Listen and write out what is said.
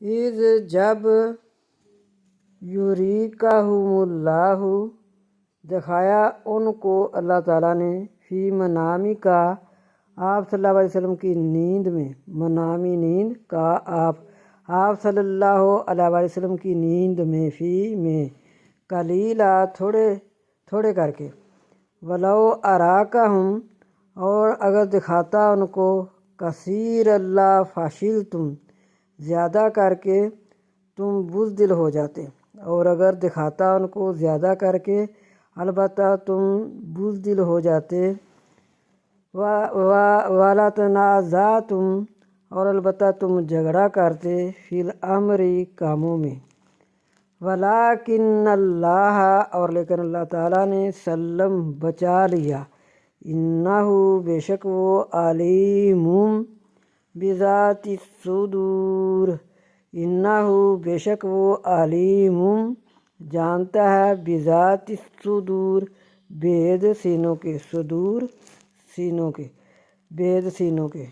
عز جب یوریکہم اللہ دکھایا ان کو اللہ تعالیٰ نے فی منامی کا آپ صلی اللہ علیہ وسلم کی نیند میں، منامی نیند کا آپ صلی اللہ علیہ وسلم کی نیند میں، فی میں قلیلا تھوڑے کر کے، ولو اراکہم اور اگر دکھاتا ان کو، کثیر اللہ فشلتم زیادہ کر کے تم بزدل ہو جاتے، اور اگر دکھاتا ان کو زیادہ کر کے البتہ تم بزدل ہو جاتے، وَلَا تَنَازَعْتُمْ اور البتہ تم جھگڑا کرتے، فی الامر کاموں میں، ولیکن اللہ اور لیکن اللہ تعالیٰ نے سلم بچا لیا، انہ بے شک وہ علیم بذات الصدور، انہ بے شک وہ علیم جانتا ہے، بذات الصدور بید سینوں کے، صدور سینوں کے، بید سینوں کے۔